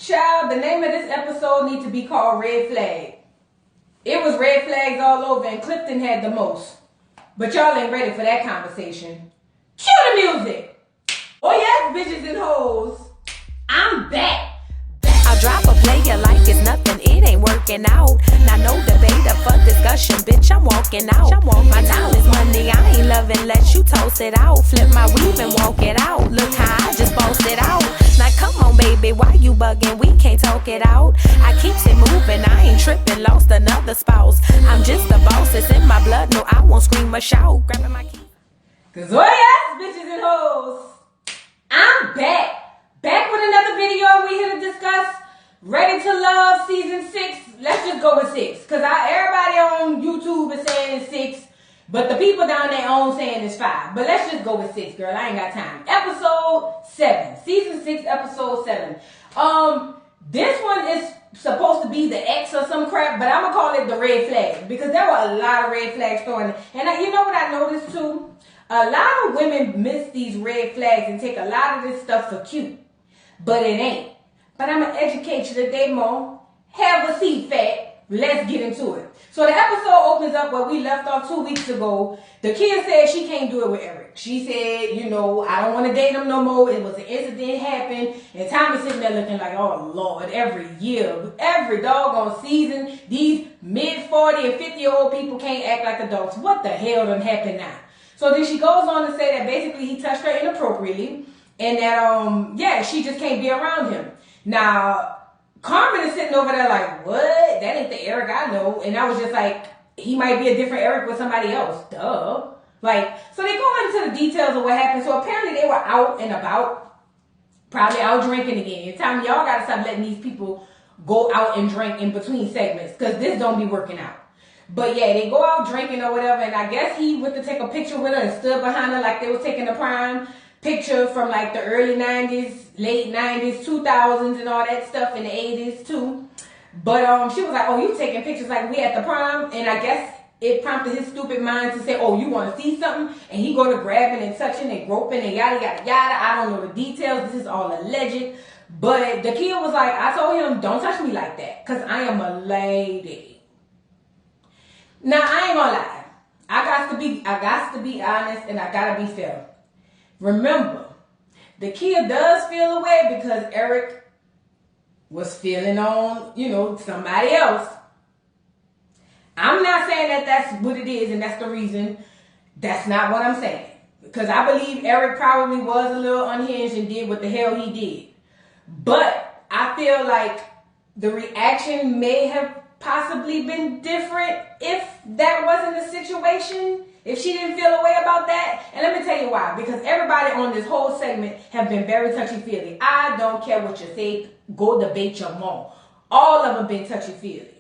Child, the name of this episode needs to be called Red Flag. It was red flags all over and Clifton had the most. But y'all ain't ready for that conversation. Cue the music. Oh yes, bitches and hoes. I'm back. I drop a player like it's nothing, it ain't working out. Now no debate or fuck discussion, bitch, I'm walking out. My time is money, I ain't loving, let you toast it out. Flip my weave and walk it out, look how I just bossed it out. Now come on baby, why you bugging, we can't talk it out. I keeps it moving, I ain't tripping, lost another spouse. I'm just a boss, it's in my blood, no I won't scream or shout. Grabbing my key. Cause oh yes, bitches and hoes, I'm back. Back with another video we here to discuss Ready to Love Season 6. Let's just go with 6. Because everybody on YouTube is saying it's 6. But the people down there on saying it's 5. But let's just go with 6, girl. I ain't got time. Episode 7. Season 6, Episode 7. This one is supposed to be the X or some crap. But I'm going to call it the red flag. Because there were a lot of red flags thrown in. And you know what I noticed too? A lot of women miss these red flags and take a lot of this stuff for cute. But it ain't. But I'm going to educate you today, Mo. Have a seat, fat. Let's get into it. So the episode opens up where we left off 2 weeks ago. The kid said she can't do it with Eric. She said, I don't want to date him no more. It was an incident happened. And Tommy's sitting there looking like, oh, Lord, every year, every doggone season, these mid-40 and 50-year-old people can't act like adults. What the hell done happened now? So then she goes on to say that basically he touched her inappropriately. And that, she just can't be around him. Now, Carmen is sitting over there like, what? That ain't the Eric I know. And I was just like, he might be a different Eric with somebody else. Duh. So they go into the details of what happened. So apparently they were out and about, probably out drinking again. Tommy, y'all gotta stop letting these people go out and drink in between segments, because this don't be working out. But yeah, they go out drinking or whatever, and I guess he went to take a picture with her and stood behind her like they were taking the prime picture from like the early 90s, late 90s, 2000s and all that stuff in the 80s too. But she was like, oh, you taking pictures like we at the prom? And I guess it prompted his stupid mind to say, oh, you want to see something? And he go to grabbing and touching and groping and yada, yada, yada. I don't know the details. This is all alleged. But the kid was like, I told him, don't touch me like that, because I am a lady. Now, I ain't gonna lie. I got to be honest, and I gotta be fair. Remember, the kid does feel away because Eric was feeling on, somebody else. I'm not saying that that's what it is and that's the reason. That's not what I'm saying. Because I believe Eric probably was a little unhinged and did what the hell he did. But I feel like the reaction may have possibly been different if that wasn't the situation. If she didn't feel a way about that. And let me tell you why. Because everybody on this whole segment have been very touchy-feely. I don't care what you say. Go debate your mom. All of them been touchy-feely.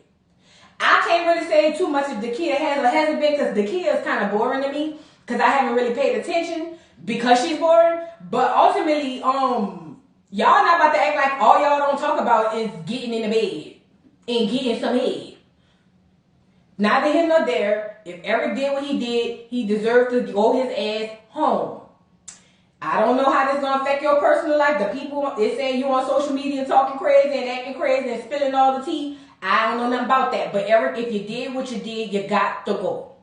I can't really say too much if the kid has or hasn't been, because the kid is kind of boring to me. Because I haven't really paid attention because she's boring. But ultimately, y'all not about to act like all y'all don't talk about is getting in the bed and getting some head. Neither here nor there. If Eric did what he did, he deserved to go his ass home. I don't know how this is going to affect your personal life. The people, they saying you on social media talking crazy and acting crazy and spilling all the tea. I don't know nothing about that. But Eric, if you did what you did, you got to go.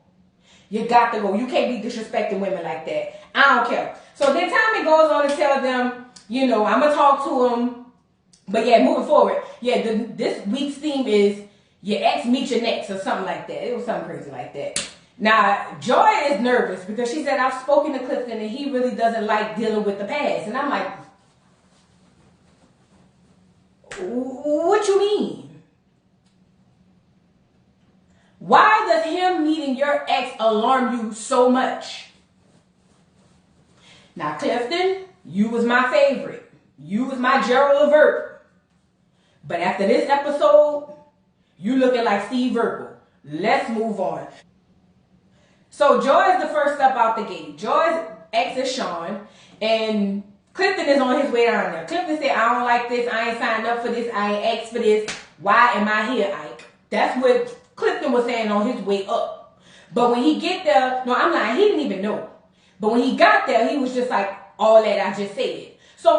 You got to go. You can't be disrespecting women like that. I don't care. So then Tommy goes on to tell them, I'm going to talk to him. But yeah, moving forward. Yeah, this week's theme is your ex meet your next or something like that. It was something crazy like that. Now, Joy is nervous because she said, I've spoken to Clifton and he really doesn't like dealing with the past. And I'm like, what you mean? Why does him meeting your ex alarm you so much? Now, Clifton, you was my favorite. You was my Gerald Levert. But after this episode, you looking like Steve Urkel. Let's move on. So Joy is the first up out the gate. Joy's ex is Sean, and Clifton is on his way down there. Clifton said, I don't like this. I ain't signed up for this. I ain't asked for this. Why am I here, Ike? That's what Clifton was saying on his way up. But when he get there, no, I'm lying. He didn't even know. But when he got there, he was just like, all that I just said. So,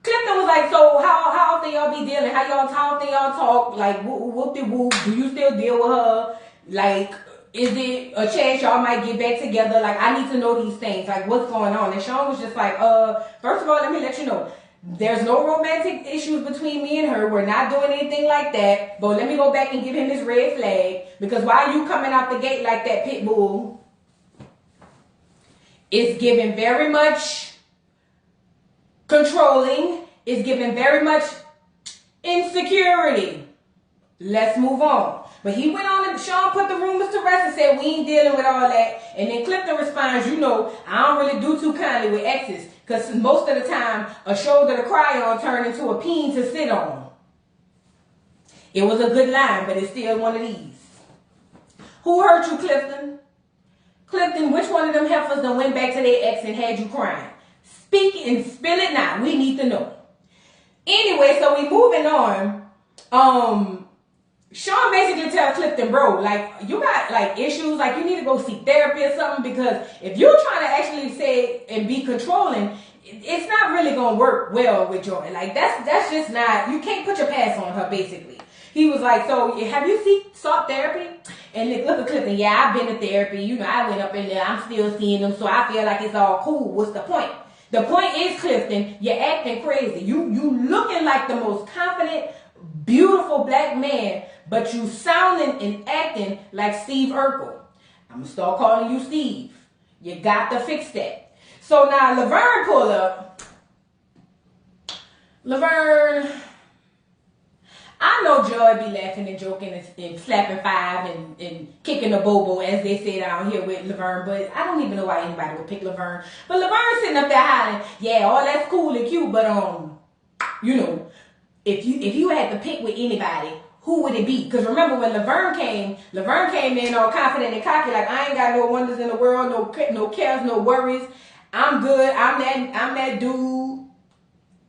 Clifton was like, so how often y'all be dealing? How often y'all talk? Like, whoop-de-whoop. Do you still deal with her? Like, is it a chance y'all might get back together? Like, I need to know these things. Like, what's going on? And Sean was just like, first of all, let me let you know. There's no romantic issues between me and her. We're not doing anything like that. But let me go back and give him his red flag. Because why are you coming out the gate like that, pit bull? It's giving very much controlling. It's giving very much insecurity. Let's move on. But he went on and Sean put the rumors to rest and said, we ain't dealing with all that. And then Clifton responds, you know, I don't really do too kindly with exes. Because most of the time, a shoulder to cry on turned into a peen to sit on. It was a good line, but it's still one of these. Who hurt you, Clifton? Clifton, which one of them heifers done went back to their ex and had you crying? Speak and spill it now. We need to know. Anyway, so we moving on. Sean basically tells Clifton, bro, like, you got, like, issues, like, you need to go seek therapy or something, because if you're trying to actually say and be controlling, it's not really going to work well with Joy. Like, that's just not, you can't put your past on her, basically. He was like, so, have you sought therapy? And look at Clifton, yeah, I've been to therapy, you know, I went up in there, I'm still seeing them, so I feel like it's all cool. What's the point? The point is, Clifton, you're acting crazy. You looking like the most confident, beautiful black man, but you sounding and acting like Steve Urkel. I'm going to start calling you Steve. You got to fix that. So now Laverne pull up. Laverne, I know Joy be laughing and joking and slapping five and kicking the bobo, as they say down here with Laverne, but I don't even know why anybody would pick Laverne. But Laverne sitting up there hollering, yeah, all that's cool and cute, but you know, if you had to pick with anybody, who would it be? Because remember when Laverne came in all confident and cocky, like, I ain't got no wonders in the world, no cares, no worries. I'm good. I'm that dude.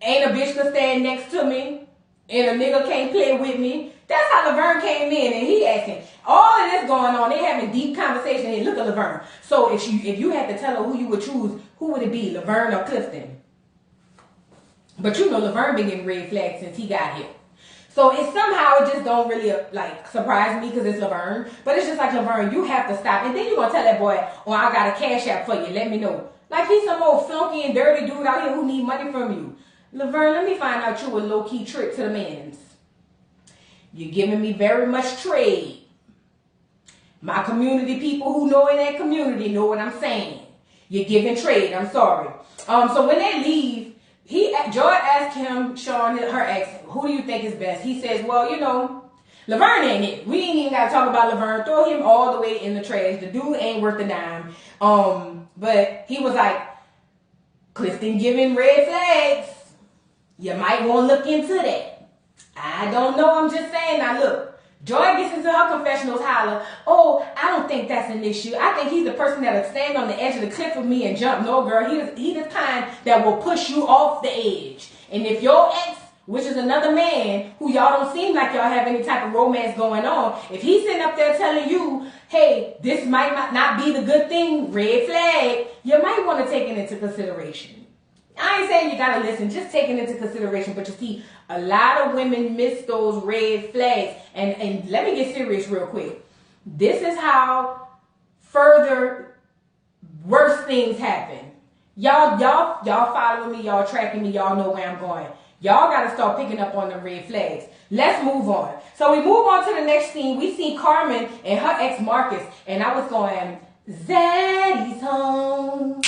Ain't a bitch can stand next to me, and a nigga can't play with me. That's how Laverne came in, and he asking all of this going on. They having deep conversation. And look at Laverne. So if you had to tell her who you would choose, who would it be, Laverne or Clifton? But you know Laverne been getting red flags since he got here. So it just don't really like surprise me because it's Laverne. But it's just like, Laverne, you have to stop. And then you're going to tell that boy, oh, I got a cash app for you. Let me know. Like he's some old flunky and dirty dude out here who need money from you. Laverne, let me find out you a low-key trick to the mans. You're giving me very much trade. My community people who know in that community know what I'm saying. You're giving trade. I'm sorry. So when they leave, Joy asked him, Sean, her ex, who do you think is best? He says, well, you know, Laverne ain't it. We ain't even got to talk about Laverne. Throw him all the way in the trash. The dude ain't worth a dime. But he was like, Clifton giving red flags. You might want to look into that. I don't know. I'm just saying. Now, look. Joy gets into her confessionals, holler, oh, I don't think that's an issue. I think he's the person that'll stand on the edge of the cliff with me and jump. No, girl, he the kind that will push you off the edge. And if your ex, which is another man who y'all don't seem like y'all have any type of romance going on, if he's sitting up there telling you, hey, this might not be the good thing, red flag, you might want to take it into consideration. I ain't saying you gotta listen, just take it into consideration. But you see, a lot of women miss those red flags. And let me get serious real quick. This is how further worse things happen. Y'all following me, y'all tracking me, y'all know where I'm going. Y'all gotta start picking up on the red flags. Let's move on. So we move on to the next scene. We see Carmen and her ex Marcus, and I was going, Zaddy's home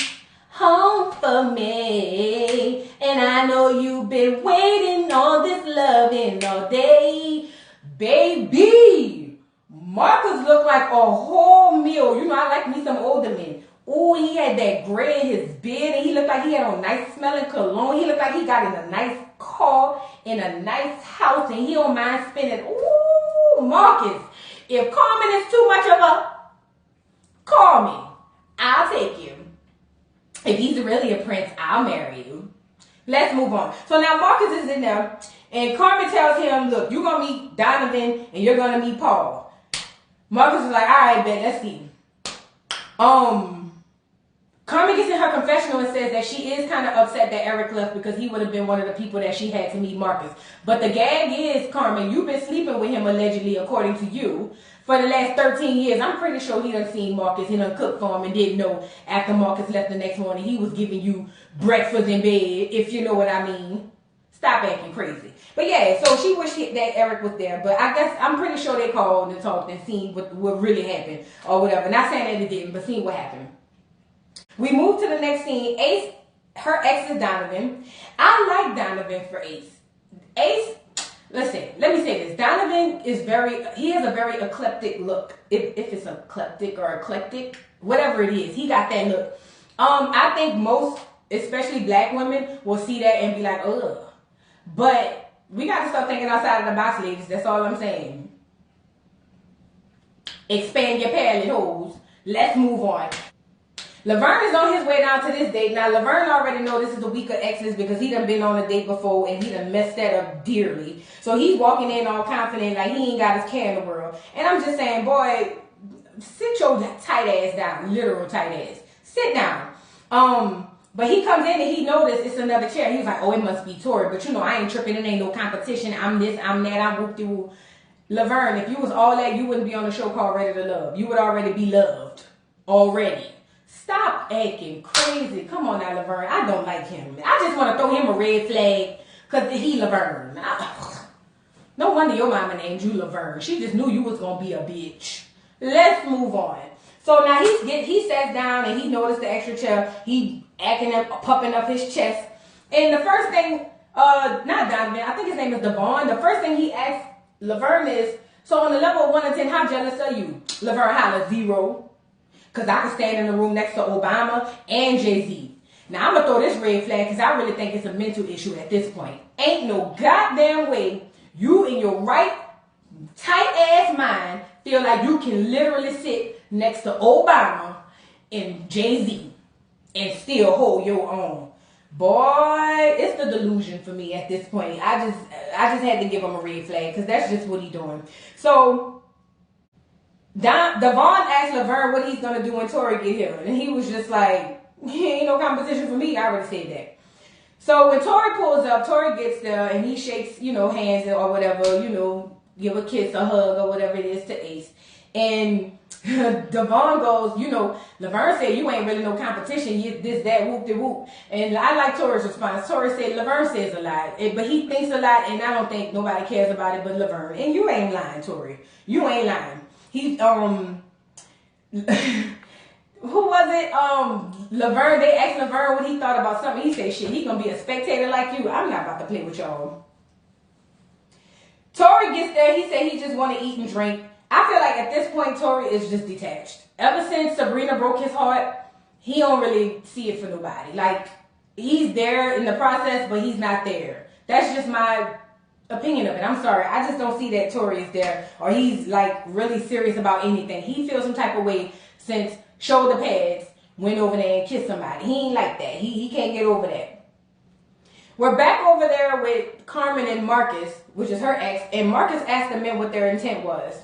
for me, and I know you've been waiting on this loving all day, baby. Marcus looked like a whole meal. You know, I like me some older men. Oh, he had that gray in his beard, and he looked like he had on nice smelling cologne. He looked like he got in a nice car, in a nice house, and he don't mind spending. Ooh, Marcus, if Carmen is too much of a, call me. I'll take you. If he's really a prince, I'll marry you. Let's move on. So now Marcus is in there, and Carmen tells him, look, you're going to meet Donovan, and you're going to meet Paul. Marcus is like, all right, bet, let's see. Carmen gets in her confessional and says that she is kind of upset that Eric left because he would have been one of the people that she had to meet Marcus. But the gag is, Carmen, you've been sleeping with him allegedly, according to you, for the last 13 years. I'm pretty sure he done seen Marcus. He done cooked for him and didn't know after Marcus left the next morning he was giving you breakfast in bed, if you know what I mean. Stop acting crazy. But yeah, so she wished that Eric was there. But I guess I'm pretty sure they called and talked and seen what really happened or whatever. Not saying that it didn't, but seen what happened. We move to the next scene. Ace, her ex is Donovan. I like Donovan for Ace. Ace, listen, let me say this. Donovan is he has a very eclectic look. If it's eclectic or eclectic, whatever it is, he got that look. I think most, especially black women, will see that and be like, ugh. But we got to start thinking outside of the box, ladies. That's all I'm saying. Expand your palate, hoes. Let's move on. Laverne is on his way down to this date. Now, Laverne already know this is a week of exes because he done been on a date before and he done messed that up dearly. So he's walking in all confident like he ain't got his care in the world. And I'm just saying, boy, sit your tight ass down. Literal tight ass. Sit down. But he comes in and he noticed it's another chair. He was like, oh, it must be Tori. But you know, I ain't tripping. It ain't no competition. I'm this, I'm that, I'm whoop-de-whoop. Laverne, if you was all that, you wouldn't be on the show called Ready to Love. You would already be loved. Already. Stop acting crazy. Come on now, Laverne. I don't like him. I just want to throw him a red flag because he Laverne. No wonder your mama named you Laverne. She just knew you was going to be a bitch. Let's move on. So now he sat down and he noticed the extra chair. He acting up, puffing up his chest. And the first thing, not Donovan, I think his name is Devon. The first thing he asked Laverne is, so on the level of 1 to 10, how jealous are you? Laverne holla 0. Because I could stand in the room next to Obama and Jay-Z. Now, I'm going to throw this red flag because I really think it's a mental issue at this point. Ain't no goddamn way you in your right tight-ass mind feel like you can literally sit next to Obama and Jay-Z and still hold your own. Boy, it's the delusion for me at this point. I just had to give him a red flag because that's just what he's doing. So Devon asked Laverne what he's going to do when Tori get here. And he was just like, ain't no competition for me. I already said that. So when Tori pulls up, Tori gets there and he shakes, hands or whatever, give a kiss, a hug or whatever it is to Ace. And Devon goes, Laverne said, you ain't really no competition. You this, that, whoop-de-whoop. And I like Tori's response. Tori said, Laverne says a lot. But he thinks a lot and I don't think nobody cares about it but Laverne. And you ain't lying, Tori. You ain't lying. He, who was it? Laverne, they asked Laverne what he thought about something. He said, shit, he gonna be a spectator like you. I'm not about to play with y'all. Tori gets there. He said he just want to eat and drink. I feel like at this point, Tori is just detached. Ever since Sabrina broke his heart, he don't really see it for nobody. Like, he's there in the process, but he's not there. That's just my opinion of it. I'm sorry. I just don't see that Tori is there or he's like really serious about anything. He feels some type of way since Shoulder Pads went over there and kissed somebody. He ain't like that. He can't get over that. We're back over there with Carmen and Marcus, which is her ex, and Marcus asked the men what their intent was.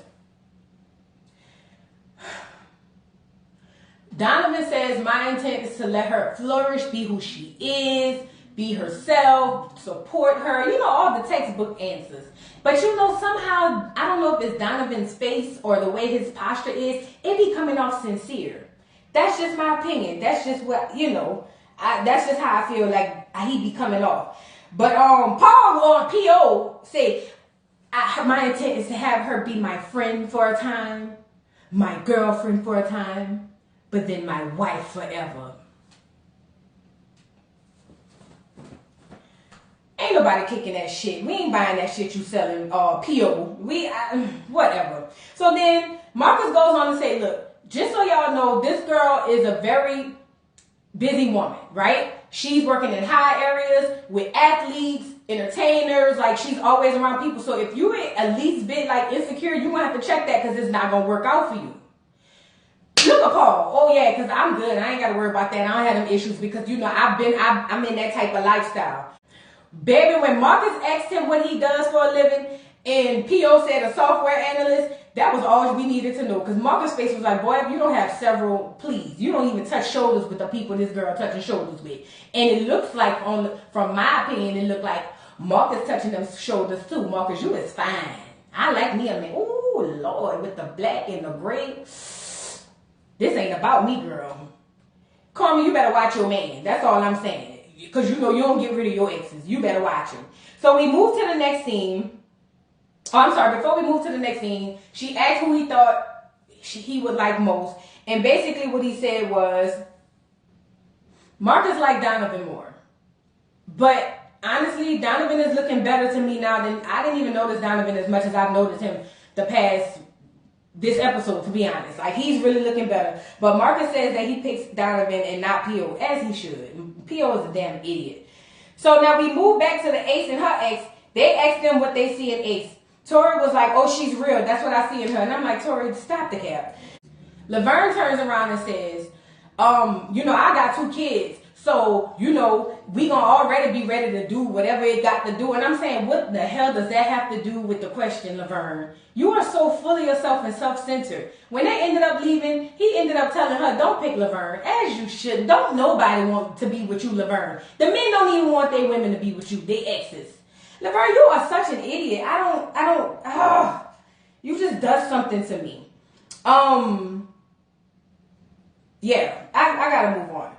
Donovan says, my intent is to let her flourish, be who she is, be herself, support her, all the textbook answers. But somehow, I don't know if it's Donovan's face or the way his posture is, it be coming off sincere. That's just my opinion. That's just what, that's just how I feel like he be coming off. But Paul on P.O. said, my intent is to have her be my friend for a time, my girlfriend for a time, but then my wife forever. Ain't nobody kicking that shit. We ain't buying that shit you selling P.O. Whatever. So then Marcus goes on to say, look, just so y'all know, this girl is a very busy woman, right? She's working in high areas with athletes, entertainers, like she's always around people. So if you ain't at least bit like insecure, you're going to have to check that because it's not going to work out for you. Look at Paul. Oh yeah, because I'm good. I ain't got to worry about that. I don't have them issues because, I'm in that type of lifestyle. Baby, when Marcus asked him what he does for a living, and P.O. said a software analyst, that was all we needed to know. Because Marcus' face was like, boy, if you don't have several, please. You don't even touch shoulders with the people this girl touching shoulders with. And it looks like, from my opinion, it looked like Marcus touching them shoulders too. Marcus, you is fine. I like me a man. Ooh, Lord, with the black and the gray. This ain't about me, girl. Carmen, you better watch your man. That's all I'm saying. Because you know you don't get rid of your exes. You better watch him. So we move to the next scene. Oh, I'm sorry. Before we move to the next scene, she asked who he thought he would like most. And basically what he said was, Marcus liked Donovan more. But honestly, Donovan is looking better to me now than I didn't even notice Donovan as much as I've noticed him this episode, to be honest. Like, he's really looking better. But Marcus says that he picks Donovan and not P.O., as he should. P.O. is a damn idiot. So now we move back to the Ace and her ex. They asked them what they see in Ace. Tori was like, oh, she's real. That's what I see in her. And I'm like, Tori, stop the cap. Laverne turns around and says, I got 2 kids. So, we gonna already be ready to do whatever it got to do. And I'm saying, what the hell does that have to do with the question, Laverne? You are so full of yourself and self-centered. When they ended up leaving, he ended up telling her, don't pick Laverne, as you should. Don't nobody want to be with you, Laverne. The men don't even want their women to be with you, they exes. Laverne, you are such an idiot. You just does something to me. Yeah, I gotta move on.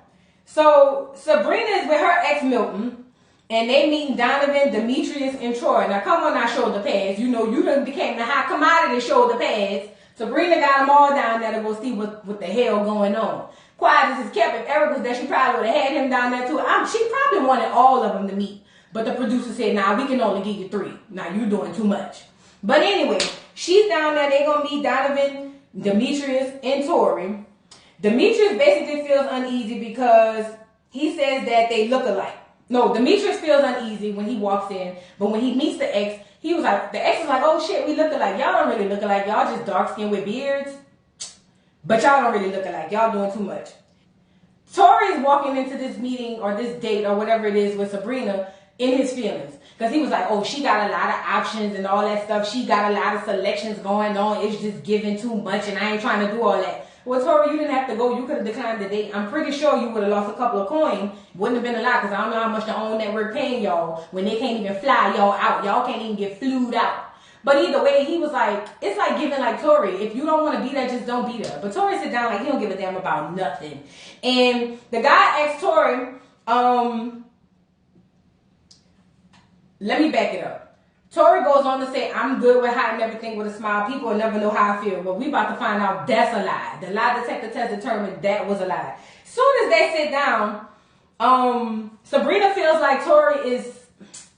So Sabrina is with her ex Milton, and they meeting Donovan, Demetrius, and Troy. Now come on, our shoulder pads. You done became the high commodity shoulder pads. Sabrina got them all down there to go see what the hell going on. Quiet as is kept. If Eric was there, she probably would have had him down there too. She probably wanted all of them to meet, but the producer said, "Nah, we can only give you 3. Now you doing too much." But anyway, she's down there. They gonna meet Donovan, Demetrius, and Tori. Demetrius basically feels uneasy because he says that they look alike. No, Demetrius feels uneasy when he walks in, but when he meets the ex, the ex is like, oh shit, we look alike. Y'all don't really look alike. Y'all just dark skinned with beards. But y'all don't really look alike. Y'all doing too much. Tori is walking into this meeting or this date or whatever it is with Sabrina in his feelings. Because he was like, oh, she got a lot of options and all that stuff. She got a lot of selections going on. It's just giving too much and I ain't trying to do all that. Well, Tori, you didn't have to go. You could have declined the date. I'm pretty sure you would have lost a couple of coins. Wouldn't have been a lot because I don't know how much the OWN network paying y'all when they can't even fly y'all out. Y'all can't even get flued out. But either way, he was like, it's like giving like Tori. If you don't want to be there, just don't be there. But Tori sit down like he don't give a damn about nothing. And the guy asked Tori, let me back it up. Tori goes on to say, I'm good with hiding everything with a smile. People will never know how I feel. But we about to find out that's a lie. The lie detector test determined that was a lie. Soon as they sit down, Sabrina feels like Tori is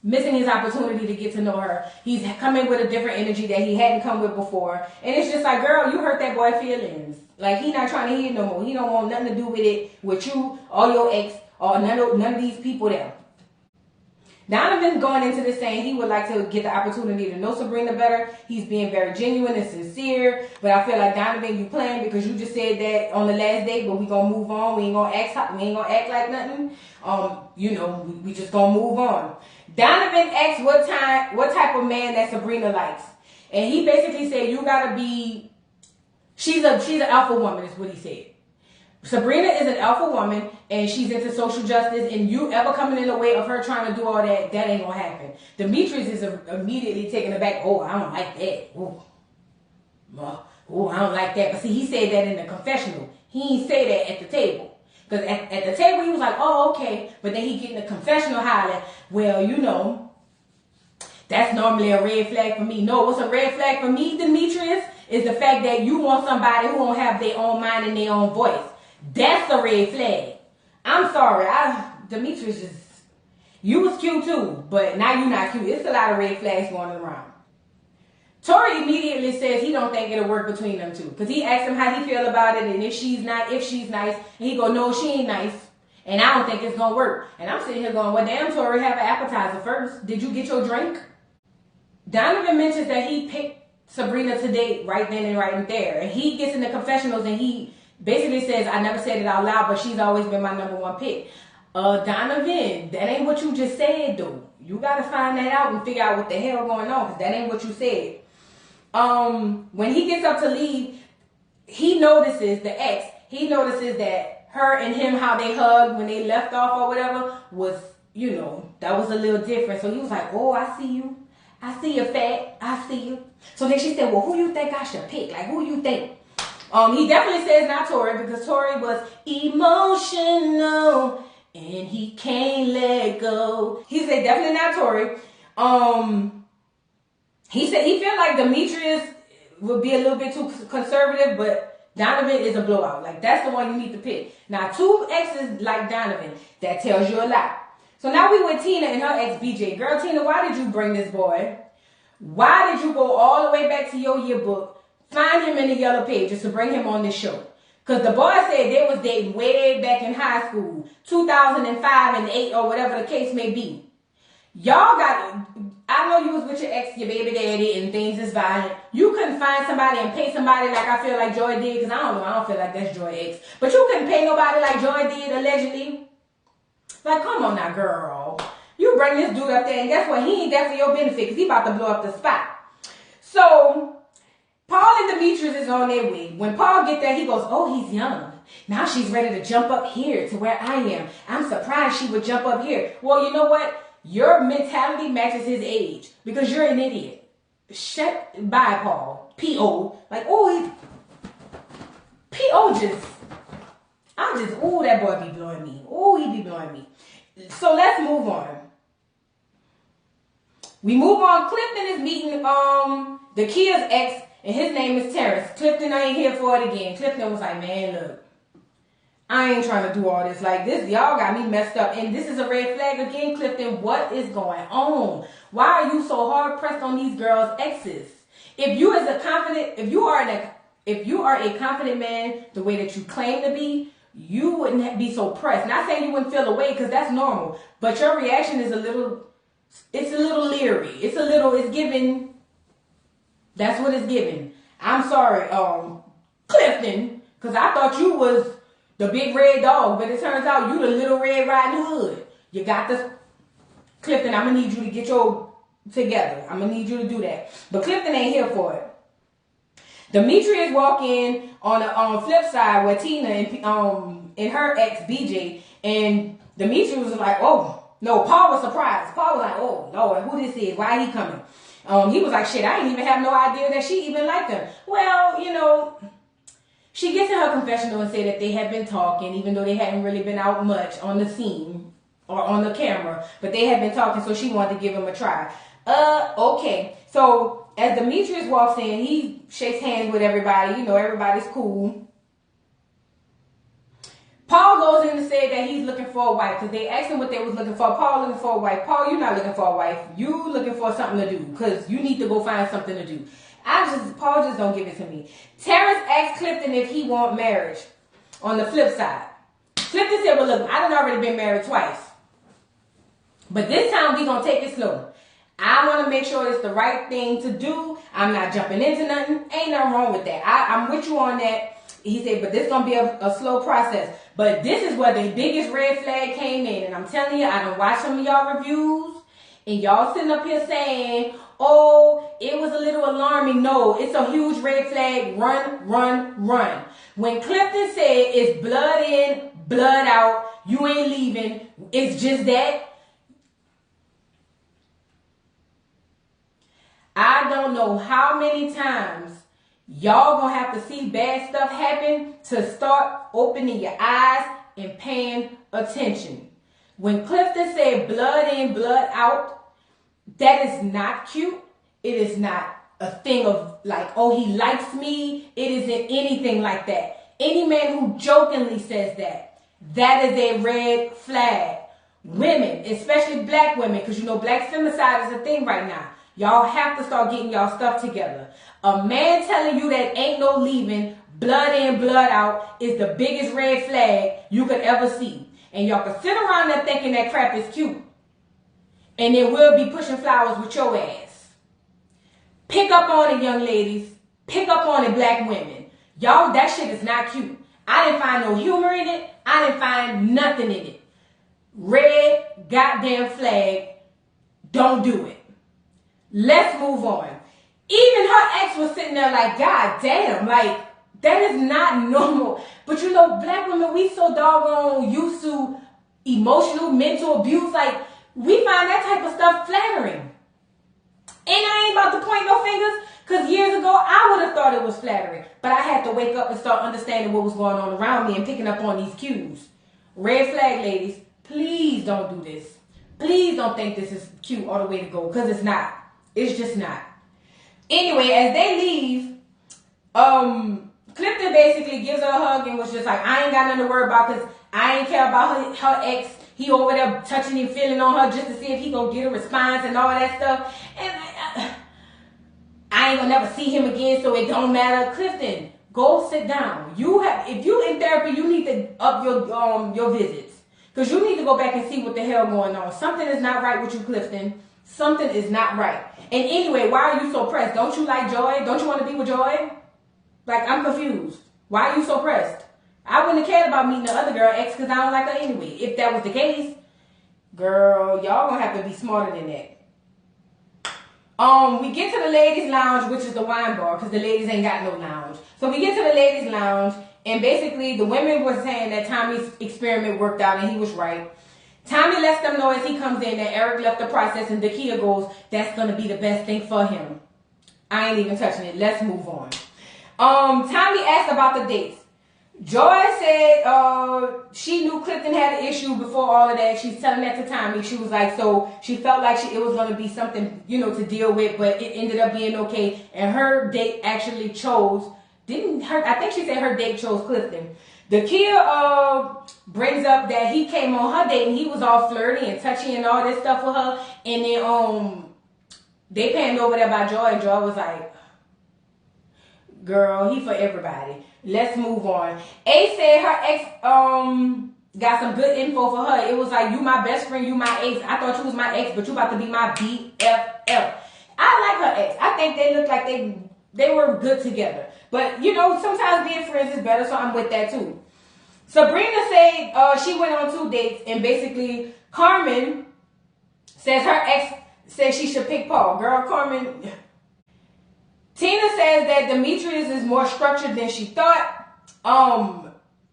missing his opportunity to get to know her. He's coming with a different energy that he hadn't come with before. And it's just like, girl, you hurt that boy feelings. Like, he not trying to hear no more. He don't want nothing to do with it, with you or your ex or none of these people there. Donovan's going into this saying he would like to get the opportunity to know Sabrina better. He's being very genuine and sincere. But I feel like, Donovan, you playing because you just said that on the last date, but we gonna move on. We ain't gonna act like nothing. We just gonna move on. Donovan asked what type of man that Sabrina likes. And he basically said, you gotta be, she's an alpha woman is what he said. Sabrina is an alpha woman and she's into social justice, and you ever coming in the way of her trying to do all that ain't gonna happen. Demetrius is immediately taken aback. Oh, I don't like that. Oh, I don't like that. But see, he said that in the confessional. He ain't say that at the table. Because at the table he was like, oh, okay. But then he get in the confessional hollering, well, that's normally a red flag for me. No, what's a red flag for me, Demetrius, is the fact that you want somebody who don't have their own mind and their own voice. That's a red flag. I'm sorry. Demetrius you was cute too, but now you're not cute. It's a lot of red flags going around. Tori immediately says he don't think it'll work between them two. Because he asked him how he feel about it and if she's nice. And he go, no, she ain't nice. And I don't think it's going to work. And I'm sitting here going, well, damn, Tori, have an appetizer first. Did you get your drink? Donovan mentions that he picked Sabrina to date right then and right there. And he gets in the confessionals and he basically says, I never said it out loud, but she's always been my number one pick. Donovan, that ain't what you just said, though. You gotta find that out and figure out what the hell going on, because that ain't what you said. When he gets up to leave, he notices that her and him, how they hugged when they left off or whatever, was, that was a little different. So he was like, oh, I see you. I see you, fat. I see you. So then she said, well, who you think I should pick? Like, who you think? He definitely says not Tory, because Tory was emotional and he can't let go. He said definitely not Tory. He said he felt like Demetrius would be a little bit too conservative, but Donovan is a blowout. Like, that's the one you need to pick. Now, 2 exes like Donovan, that tells you a lot. So now we with Tina and her ex BJ. Girl, Tina, why did you bring this boy? Why did you go all the way back to your yearbook, find him in the yellow pages to bring him on this show? Because the boy said they was dating way back in high school, 2005 and 8 or whatever the case may be. Y'all I know you was with your ex, your baby daddy, and things is violent. You couldn't find somebody and pay somebody like I feel like Joy did, because I don't feel like that's Joy ex. But you couldn't pay nobody like Joy did, allegedly. Like, come on now, girl. You bring this dude up there, and guess what? He ain't there for your benefit, because he about to blow up the spot. So, Paul and Demetrius is on their way. When Paul get there, he goes, oh, he's young. Now she's ready to jump up here to where I am. I'm surprised she would jump up here. Well, you know what? Your mentality matches his age, because you're an idiot. Bye, Paul. P.O. Like, oh, P.O. that boy be blowing me. Oh, he be blowing me. So let's move on. We move on. Clifton is meeting the Kia's ex, and his name is Terrence. Clifton ain't here for it again. Clifton was like, man, look, I ain't trying to do all this. Like, this, y'all got me messed up. And this is a red flag again, Clifton. What is going on? Why are you so hard pressed on these girls' exes? If you are a confident man, the way that you claim to be, you wouldn't be so pressed. Not saying you wouldn't feel away, because that's normal. But your reaction is a little leery. It's giving. That's what it's giving. I'm sorry, Clifton, because I thought you was the big red dog, but it turns out you the little Red Riding Hood. You got this. Clifton, I'm going to need you to get your together. I'm going to need you to do that. But Clifton ain't here for it. Demetrius walk in on the flip side with Tina and her ex BJ, and Demetrius was like, oh, no, Paul was surprised. Paul was like, oh, Lord, who this is? Why he coming? He was like, shit, I didn't even have no idea that she even liked him. Well, she gets in her confessional and said that they had been talking, even though they hadn't really been out much on the scene or on the camera, but they had been talking, so she wanted to give him a try. Okay. So as Demetrius walks in, he shakes hands with everybody. Everybody's cool. Paul goes in and said that he's looking for a wife, because they asked him what they was looking for. Paul looking for a wife. Paul, you're not looking for a wife. You looking for something to do, because you need to go find something to do. Paul just don't give it to me. Terrence asked Clifton if he want marriage on the flip side. Clifton said, well, look, I done already been married twice, but this time we gonna take it slow. I want to make sure it's the right thing to do. I'm not jumping into nothing. Ain't nothing wrong with that. I'm with you on that. He said, but this gonna be a slow process. But this is where the biggest red flag came in. And I'm telling you, I done watched some of y'all reviews, and y'all sitting up here saying, oh, it was a little alarming. No, it's a huge red flag. Run, run, run. When Clifton said it's blood in, blood out, you ain't leaving, it's just that. I don't know how many times y'all gonna have to see bad stuff happen to start opening your eyes and paying attention. When Clifton said blood in, blood out, that is not cute. It is not a thing of like, oh, he likes me. It isn't anything like that. Any man who jokingly says that is a red flag. Women, especially black women, because black femicide is a thing right now. Y'all have to start getting y'all stuff together. A man telling you that ain't no leaving, blood in, blood out, is the biggest red flag you could ever see. And y'all can sit around there thinking that crap is cute, and then we'll be pushing flowers with your ass. Pick up on it, young ladies. Pick up on it, black women. Y'all, that shit is not cute. I didn't find no humor in it. I didn't find nothing in it. red goddamn flag. Don't do it. Let's move on. Even her ex was sitting there like, God damn, like, that is not normal. But you know, black women, we so doggone used to emotional, mental abuse. Like, we find that type of stuff flattering. And I ain't about to point no fingers, because years ago, I would have thought it was flattering. But I had to wake up and start understanding what was going on around me and picking up on these cues. Red flag, ladies, please don't do this. Please don't think this is cute or the way to go, because it's not. It's just not. Anyway, as they leave, Clifton basically gives her a hug and was just like, I ain't got nothing to worry about, because I ain't care about her ex. He over there touching and feeling on her just to see if he gonna get a response and all that stuff. And I ain't gonna never see him again, so it don't matter. Clifton, go sit down. If you in therapy, you need to up your visits. Because you need to go back and see what the hell going on. Something is not right with you, Clifton. Something is not right. And anyway, why are you so pressed? Don't you like Joy? Don't you want to be with Joy? Like, I'm confused. Why are you so pressed? I wouldn't have cared about meeting the other girl ex because I don't like her anyway. If that was the case, girl, y'all gonna have to be smarter than that. We get to the ladies' lounge, which is the wine bar, because the ladies ain't got no lounge. So we get to the ladies' lounge, and basically the women were saying that Tommy's experiment worked out, and he was right. Tommy lets them know as he comes in that Eric left the process, and Dakia goes, that's gonna be the best thing for him. I ain't even touching it. Let's move on. Tommy asked about the dates. Joy said she knew Clifton had an issue before all of that. She's telling that to Tommy. She was like, so she felt like it was going to be something, to deal with, but it ended up being okay. And her date actually chose, I think she said her date chose Clifton. Dakia brings up that he came on her date and he was all flirty and touchy and all this stuff with her. And then they panned over there by Joy, and Joy was like, girl, he for everybody. Let's move on. A said her ex got some good info for her. It was like, you my best friend, you my ex. I thought you was my ex, but you about to be my BFF. I like her ex. I think they look like they were good together. But, sometimes being friends is better, so I'm with that too. Sabrina said she went on 2 dates, and basically Carmen says her ex says she should pick Paul. Girl, Carmen... Tina says that Demetrius is more structured than she thought.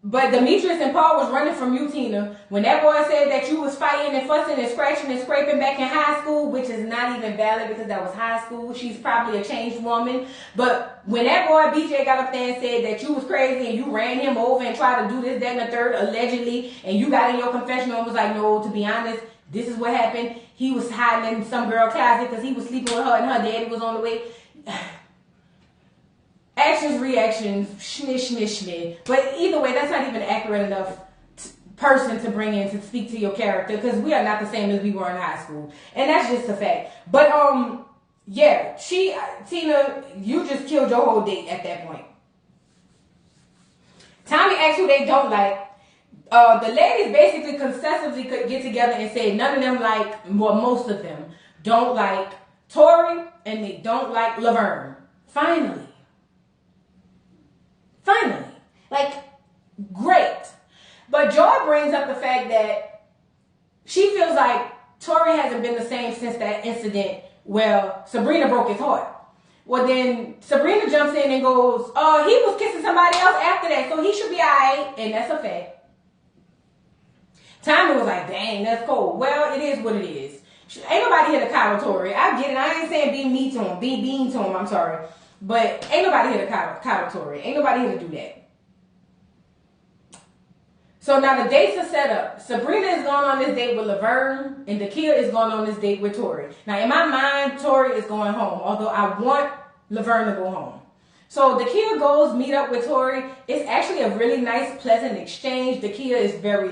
But Demetrius and Paul was running from you, Tina. When that boy said that you was fighting and fussing and scratching and scraping back in high school, which is not even valid because that was high school. She's probably a changed woman. But when that boy BJ got up there and said that you was crazy and you ran him over and tried to do this, that, and the third, allegedly, and you got in your confessional and was like, no, to be honest, this is what happened. He was hiding in some girl closet because he was sleeping with her and her daddy was on the way. Actions, reactions, shmih. But either way, that's not even an accurate enough person to bring in to speak to your character, because we are not the same as we were in high school. And that's just a fact. But, yeah, Tina, you just killed your whole date at that point. Tommy asked who they don't like. The ladies basically concessively could get together and say none of them like, well, most of them don't like Tori and they don't like Laverne. Finally. Like, great. But Joy brings up the fact that she feels like Tori hasn't been the same since that incident where Sabrina broke his heart. Well, then Sabrina jumps in and goes, he was kissing somebody else after that, so he should be all right. And that's a fact. Tommy was like, dang, that's cold. Well, it is what it is. Ain't nobody here to coddle Tori. I get it. I ain't saying be mean to him. Be mean to him. I'm sorry. But ain't nobody here to coddle Tori. Ain't nobody here to do that. So now the dates are set up. Sabrina is going on this date with Laverne, and Dakia is going on this date with Tori. Now, in my mind, Tori is going home, although I want Laverne to go home. So Dakia goes meet up with Tori. It's actually a really nice, pleasant exchange. Dakia is very,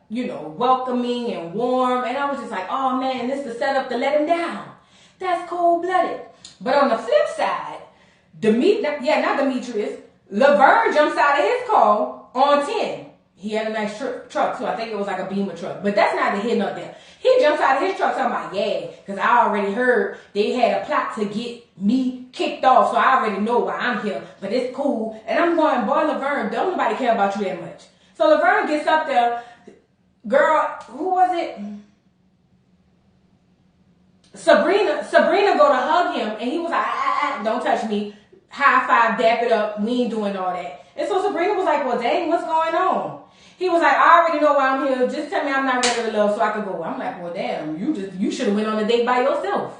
welcoming and warm. And I was just like, oh, man, this is the setup to let him down. That's cold-blooded. But on the flip side, not Demetrius, Laverne jumps out of his car on 10. He had a nice truck, so I think it was like a Beamer truck. But that's neither here nor there. He jumps out of his truck talking about, yeah, because I already heard they had a plot to get me kicked off, so I already know why I'm here. But it's cool. And I'm going, boy, Laverne, don't nobody care about you that much. So Laverne gets up there. girl, who was it? Sabrina go to hug him, and he was like, don't touch me. High five, dap it up. We ain't doing all that. And so Sabrina was like, well, dang, what's going on? He was like, I already know why I'm here. Just tell me I'm not ready to love so I can go. I'm like, well, damn, you should have went on a date by yourself.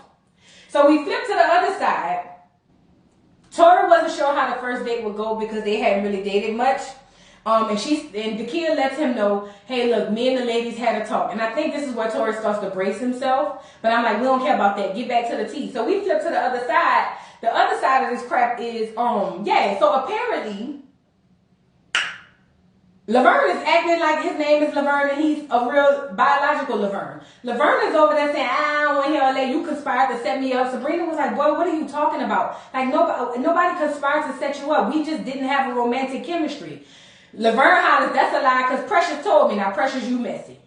So we flipped to the other side. Tori wasn't sure how the first date would go because they hadn't really dated much. And Dakia lets him know, hey, look, me and the ladies had a talk. And I think this is where Tori starts to brace himself. But I'm like, we don't care about that. Get back to the tea. So we flip to the other side. The other side of this crap is, so apparently, Laverne is acting like his name is Laverne and he's a real biological Laverne. Laverne is over there saying, I don't want to hear all that. You conspired to set me up. Sabrina was like, boy, what are you talking about? Like, nobody conspired to set you up. We just didn't have a romantic chemistry. Laverne hollers, that's a lie, because Precious told me. Now, Precious, you messy.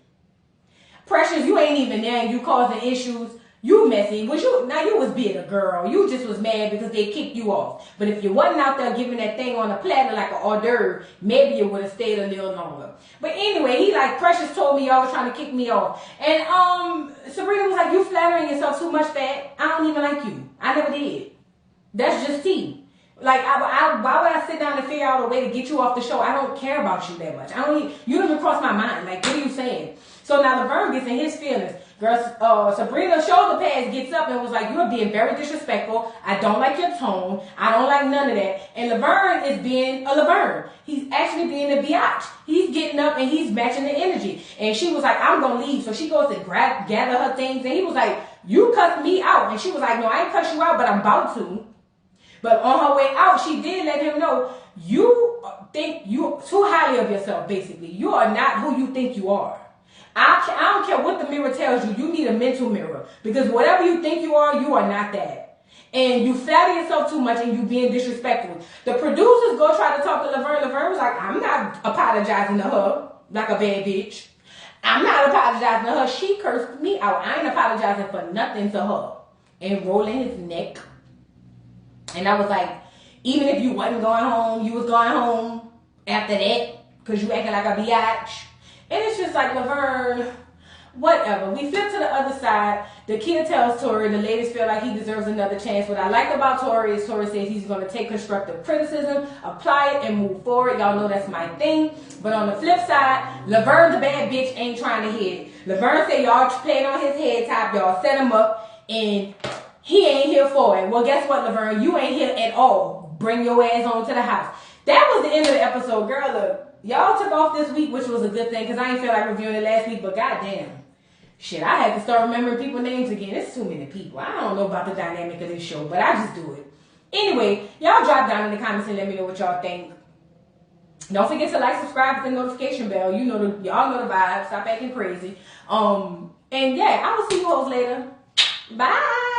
Precious, you ain't even there and you causing issues. You messy. You was bitter, girl. You just was mad because they kicked you off. But if you wasn't out there giving that thing on a platter like an hors d'oeuvre, maybe you would have stayed a little longer. But anyway, he like, Precious told me y'all was trying to kick me off. And Sabrina was like, you flattering yourself too much, Fat. I don't even like you. I never did. That's just tea. Like, why would I sit down and figure out a way to get you off the show? I don't care about you that much. You don't even cross my mind. Like, what are you saying? So now Laverne gets in his feelings. Girl, Sabrina's shoulder pads gets up and was like, you are being very disrespectful. I don't like your tone. I don't like none of that. And Laverne is being a Laverne. He's actually being a biatch. He's getting up and he's matching the energy. And she was like, I'm going to leave. So she goes to gather her things. And he was like, you cussed me out. And she was like, no, I ain't cussed you out, but I'm about to. But on her way out, she did let him know, you think you too highly of yourself, basically. You are not who you think you are. I don't care what the mirror tells you. You need a mental mirror. Because whatever you think you are not that. And you flatter yourself too much and you being disrespectful. The producers go try to talk to Laverne. Laverne was like, I'm not apologizing to her like a bad bitch. I'm not apologizing to her. She cursed me out. I ain't apologizing for nothing to her. And rolling his neck. And I was like, even if you wasn't going home, you was going home after that. Because you acting like a biatch. And it's just like, Laverne, whatever. We flip to the other side. The kid tells Tori the ladies feel like he deserves another chance. What I like about Tori is Tori says he's going to take constructive criticism, apply it, and move forward. Y'all know that's my thing. But on the flip side, Laverne, the bad bitch, ain't trying to hit. Laverne said y'all playing on his head top. Y'all set him up. And he ain't here for it. Well, guess what, Laverne? You ain't here at all. Bring your ass on to the house. That was the end of the episode. Girl, look. Y'all took off this week, which was a good thing, because I didn't feel like reviewing it last week, but goddamn. Shit, I had to start remembering people's names again. It's too many people. I don't know about the dynamic of this show, but I just do it. Anyway, y'all drop down in the comments and let me know what y'all think. Don't forget to like, subscribe, hit the notification bell. Y'all know the vibe. Stop acting crazy. And yeah, I will see you hoes later. Bye.